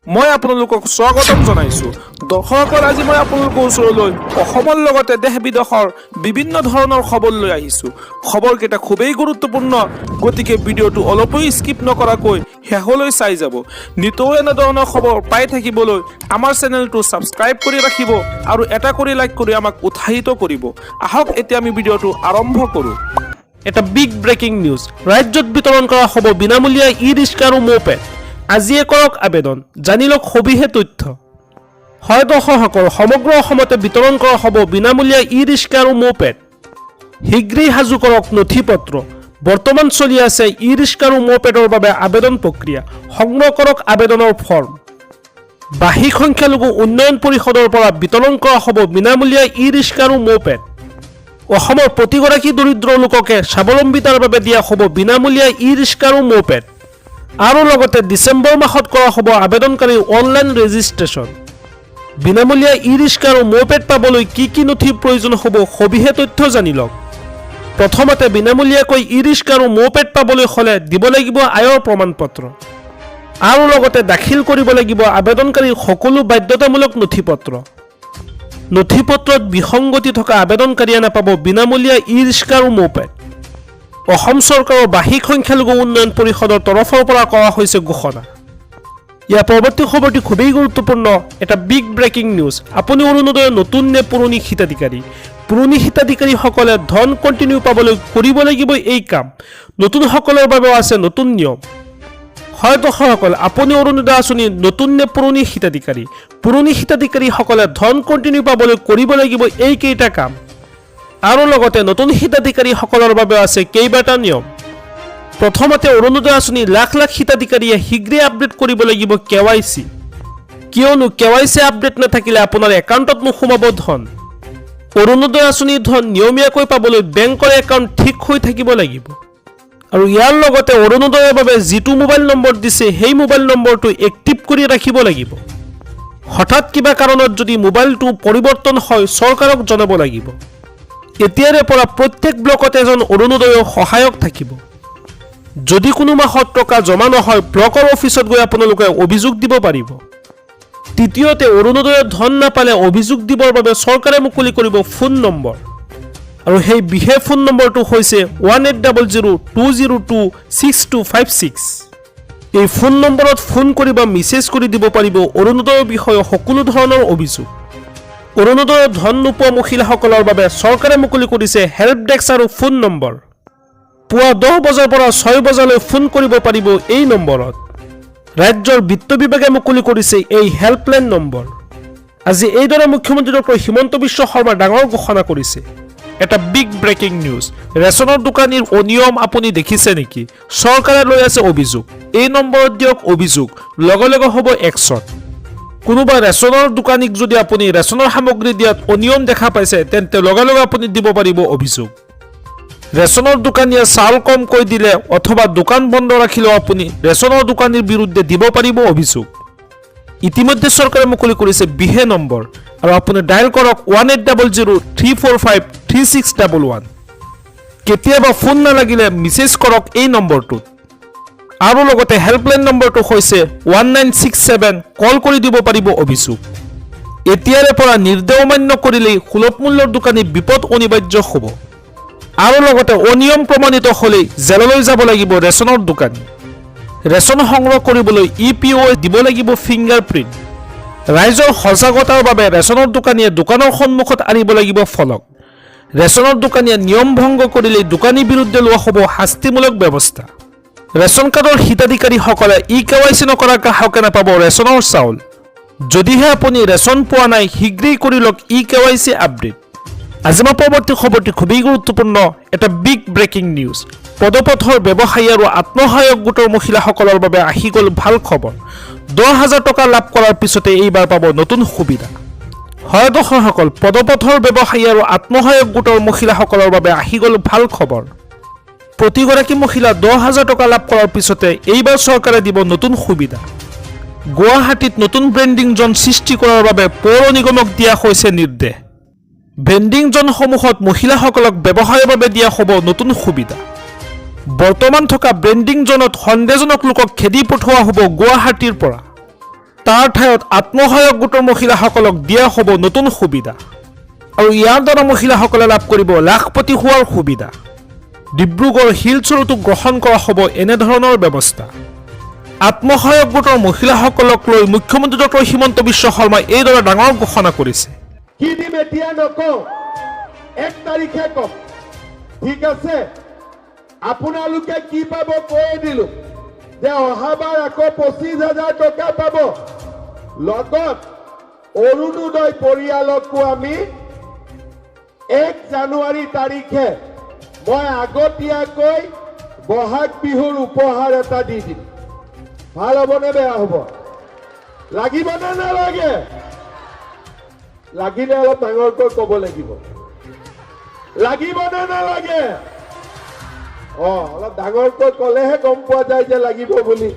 মই আপোনালোকক স্বাগতম জনাইছো। দৰ্শকসকল, আজি মই আপোনালোকৰ ওচৰলৈ অসমৰ লগতে দেশ বিদেশৰ বিভিন্ন ধৰণৰ খবৰ লৈ আহিছো। খবৰকেইটা খুবেই গুৰুত্বপূৰ্ণ, গতিকে ভিডিঅ'টো অলপো স্কিপ নকৰাকৈ শেষলৈ চাই যাব। নিতৌ এনেধৰণৰ খবৰ পাই থাকিবলৈ আমাৰ চেনেলটো ছাবস্ক্ৰাইব কৰি ৰাখিব আৰু এটা কৰি লাইক কৰি আমাক উৎসাহিত কৰিব। আহক এতিয়া আমি ভিডিঅ'টো আৰম্ভ কৰোঁ। এটা বিগ ব্ৰেকিং নিউজ। ৰাজ্যত বিতৰণ কৰা হ'ব বিনামূলীয়া ই-ৰিক্সা আৰু ম'পেড। আজিয়ে কৰক আবেদন, জানি লওক সবিশেষ তথ্য। হয় দৰ্শকসকল, সমগ্ৰ অসমতে বিতৰণ কৰা হ'ব বিনামূলীয়া ই-ৰিক্সা আৰু ম'পেড। শীঘ্ৰেই সাজু কৰক নথি পত্ৰ। বৰ্তমান চলি আছে ই-ৰিক্সা আৰু ম'পেডৰ বাবে আবেদন প্ৰক্ৰিয়া। সংগ্ৰহ কৰক আবেদনৰ ফৰ্ম। বাহী সংখ্যালঘু উন্নয়ন পৰিষদৰ পৰা বিতৰণ কৰা হ'ব বিনামূলীয়া ই-ৰিক্সা আৰু ম'পেড। অসমৰ প্ৰতিগৰাকী দৰিদ্ৰ লোককে স্বাৱলম্বিতাৰ বাবে দিয়া হ'ব বিনামূলীয়া ই-ৰিক্সা আৰু ম'পেড। আৰু লগতে ডিচেম্বৰ মাহত কৰা হ'ব আবেদনকাৰী অনলাইন ৰেজিষ্ট্ৰেশ্যন। বিনামূলীয়া ই-ৰিক্সা আৰু ম'পেড পাবলৈ কি কি নথিৰ প্ৰয়োজন হ'ব সবিশেষ তথ্য জানি লওক। প্ৰথমতে বিনামূলীয়াকৈ ই-ৰিক্সা আৰু ম'পেড পাবলৈ হ'লে দিব লাগিব আয়ৰ প্ৰমাণপত্ৰ আৰু লগতে দাখিল কৰিব লাগিব আবেদনকাৰীৰ সকলো বাধ্যতামূলক নথিপত্ৰ। নথিপত্ৰত বিসংগতি থকা আবেদনকাৰীয়ে নাপাব বিনামূলীয়া ই-ৰিক্সা আৰু ম'পেড। অসম চৰকাৰৰ বাহী সংখ্যালঘু উন্নয়ন পৰিষদৰ তৰফৰ পৰা কৰা হৈছে ঘোষণা। ইয়াৰ পৰৱৰ্তী খবৰটি খুবেই গুৰুত্বপূৰ্ণ, এটা বিগ ব্ৰেকিং নিউজ। আপুনি অৰুণোদয়ৰ নতুন নে পুৰণি হিতাধিকাৰী? পুৰণি হিতাধিকাৰীসকলে ধন কণ্টিনিউ পাবলৈ কৰিব লাগিব এই কাম। নতুনসকলৰ বাবেও আছে নতুন নিয়ম। হয় দৰ্শকসকল, আপুনি অৰুণোদয় আঁচনিৰ নতুন নে পুৰণি হিতাধিকাৰী? পুৰণি হিতাধিকাৰীসকলে ধন কণ্টিনিউ পাবলৈ কৰিব লাগিব এইকেইটা কাম। আৰু লগতে নতুন হিতাধিকাৰীসকলৰ বাবে আছে কেইবাটা নিয়ম। প্ৰথমতে অৰুণোদয় আঁচনি লাখ লাখ হিতাধিকাৰীয়ে শীঘ্ৰেই আপডেট কৰিব লাগিব KYC, কিয়নো KYC আপডেট নাথাকিলে আপোনাৰ একাউণ্টত নোসোমাব ধন। অৰুণোদয় আঁচনিৰ ধন নিয়মীয়াকৈ পাবলৈ বেংকৰ একাউণ্ট ঠিক হৈ থাকিব লাগিব। আৰু ইয়াৰ লগতে অৰুণোদয়ৰ বাবে যিটো মোবাইল নম্বৰ দিছে সেই মোবাইল নম্বৰটো এক্টিভ কৰি ৰাখিব লাগিব। হঠাৎ কিবা কাৰণত যদি মোবাইলটো পৰিৱৰ্তন হয় চৰকাৰক জনাব লাগিব। এতিয়াৰে পৰা প্ৰত্যেক ব্লকত এজন অৰুণোদয়ৰ সহায়ক থাকিব। যদি কোনো মাহত টকা জমা নহয় ব্লকৰ অফিচত গৈ আপোনালোকে অভিযোগ দিব পাৰিব। তৃতীয়তে অৰুণোদয়ৰ ধন নাপালে অভিযোগ দিবৰ বাবে চৰকাৰে মুকলি কৰিব ফোন নম্বৰ, আৰু সেই বিশেষ ফোন নম্বৰটো হৈছে 1800-202-6256। এই ফোন নম্বৰত ফোন কৰি বা মেছেজ কৰি দিব পাৰিব অৰুণোদয়ৰ বিষয়ে সকলো ধৰণৰ অভিযোগ। অৰুণোদয়ৰ ধন নোপোৱা মহিলাসকলৰ বাবে চৰকাৰে মুকলি কৰিছে হেল্প ডেস্ক আৰু ফোন নম্বৰ। পুৱা 10 বজাৰ পৰা 6 বজালৈ ফোন কৰিব পাৰিব এই নম্বৰত। ৰাজ্যৰ বিত্ত বিভাগে মুকলি কৰিছে এই হেল্পলাইন নম্বৰ। আজি এইদৰে মুখ্যমন্ত্ৰী ডক্টৰ হিমন্ত বিশ্ব শৰ্মা ডাঙৰ ঘোষণা কৰিছে। এটা বিগ ব্ৰেকিং নিউজ। ৰেচনৰ দোকানীৰ অনিয়ম আপুনি দেখিছে নেকি? চৰকাৰে লৈ আছে অভিযোগ। এই নম্বৰত দিয়ক অভিযোগ, লগে লগে হ'ব একশ্যন। কোনোবা ৰেচনৰ দোকানীক যদি আপুনি ৰেচনৰ সামগ্ৰী দিয়াত অনিয়ম দেখা পাইছে তেন্তে লগে লগে আপুনি দিব পাৰিব অভিযোগ। ৰেচনৰ দোকানীয়ে চাউল কমকৈ দিলে অথবা দোকান বন্ধ ৰাখিলেও আপুনি ৰেচনৰ দোকানীৰ বিৰুদ্ধে দিব পাৰিব অভিযোগ। ইতিমধ্যে চৰকাৰে মুকলি কৰিছে বিশেষ নম্বৰ, আৰু আপুনি ডায়েল কৰক 1800-345-3611। কেতিয়াবা ফোন নালাগিলে মেছেজ কৰক এই নম্বৰটোত। আৰু লগতে হেল্পলাইন নম্বৰটো হৈছে 1967, কল কৰি দিব পাৰিব অভিযোগ। এতিয়াৰে পৰা নিৰ্দেশ অমান্য কৰিলেই সুলভ মূল্যৰ দোকানী বিপদ অনিবাৰ্য হ'ব। আৰু লগতে অনিয়ম প্ৰমাণিত হ'লেই জেললৈ যাব লাগিব ৰেচনৰ দোকানী। ৰেচন সংগ্ৰহ কৰিবলৈ EPO দিব লাগিব ফিংগাৰ প্ৰিণ্ট। ৰাইজৰ সজাগতাৰ বাবে ৰেচনৰ দোকানীয়ে দোকানৰ সন্মুখত আনিব লাগিব ফলক। ৰেচনৰ দোকানীয়ে নিয়ম ভংগ কৰিলেই দোকানীৰ বিৰুদ্ধে লোৱা হ'ব শাস্তিমূলক ব্যৱস্থা। ৰেচন কাৰ্ডৰ হিতাধিকাৰীসকলে KYC নকৰা গ্ৰাহকে নাপাব ৰেচনৰ চাউল। যদিহে আপুনি ৰেচন পোৱা নাই শীঘ্ৰেই কৰি লওক KYC আপডেট। আজি মই পৰৱৰ্তী খবৰটি খুবেই গুৰুত্বপূৰ্ণ, এটা বিগ ব্ৰেকিং নিউজ। পদপথৰ ব্যৱসায়ী আৰু আত্মসহায়ক গোটৰ মহিলাসকলৰ বাবে আহি গ'ল ভাল খবৰ। 10,000 টকা লাভ কৰাৰ পিছতে এইবাৰ পাব নতুন সুবিধা। হয় দৰ্শকসকল, পদপথৰ ব্যৱসায়ী আৰু আত্মসহায়ক গোটৰ মহিলাসকলৰ বাবে আহি গ'ল ভাল খবৰ। প্ৰতিগৰাকী মহিলা 10,000 টকা লাভ কৰাৰ পিছতে এইবাৰ চৰকাৰে দিব নতুন সুবিধা। গুৱাহাটীত নতুন ব্ৰেণ্ডিং জ'ন সৃষ্টি কৰাৰ বাবে পৌৰ নিগমক দিয়া হৈছে নিৰ্দেশ। ব্ৰেণ্ডিং জ'নসমূহত মহিলাসকলক ব্যৱসায়ৰ বাবে দিয়া হ'ব নতুন সুবিধা। বৰ্তমান থকা ব্ৰেণ্ডিং জ'নত সন্দেহজনক লোকক খেদি পঠোৱা হ'ব গুৱাহাটীৰ পৰা। তাৰ ঠাইত আত্মসহায়ক গোটৰ মহিলাসকলক দিয়া হ'ব নতুন সুবিধা আৰু ইয়াৰ দ্বাৰা মহিলাসকলে লাভ কৰিব লাখপতি হোৱাৰ সুবিধা। ডিব্ৰুগড় শিলচৰতো গ্ৰহণ কৰা হ'ব এনেধৰণৰ ব্যৱস্থা। আত্মসহায়ক গোটৰ মহিলাসকলক লৈ মুখ্যমন্ত্ৰী ডক্টৰ হিমন্ত বিশ্ব শৰ্মাই এইদৰে ডাঙৰ ঘোষণা কৰিছে। কি দিম এতিয়া নকওঁ, 1 তাৰিখে কম, ঠিক আছে? আপোনালোকে কি পাব কৈ দিলো যে অহাবাৰ আকৌ 25,000 টকা পাব। লগত অৰুণোদয় পৰিয়ালকো আমি 1 জানুৱাৰী তাৰিখে মই আগতীয়াকৈ বহাগ বিহুৰ উপহাৰ এটা দি দিম। ভাল হ'বনে বেয়া হ'ব? লাগিবনে নালাগে? লাগিলে অলপ ডাঙৰকৈ ক'ব লাগিব। লাগিবনে নালাগে? অলপ ডাঙৰকৈ ক'লেহে গম পোৱা যায় যে লাগিব বুলি।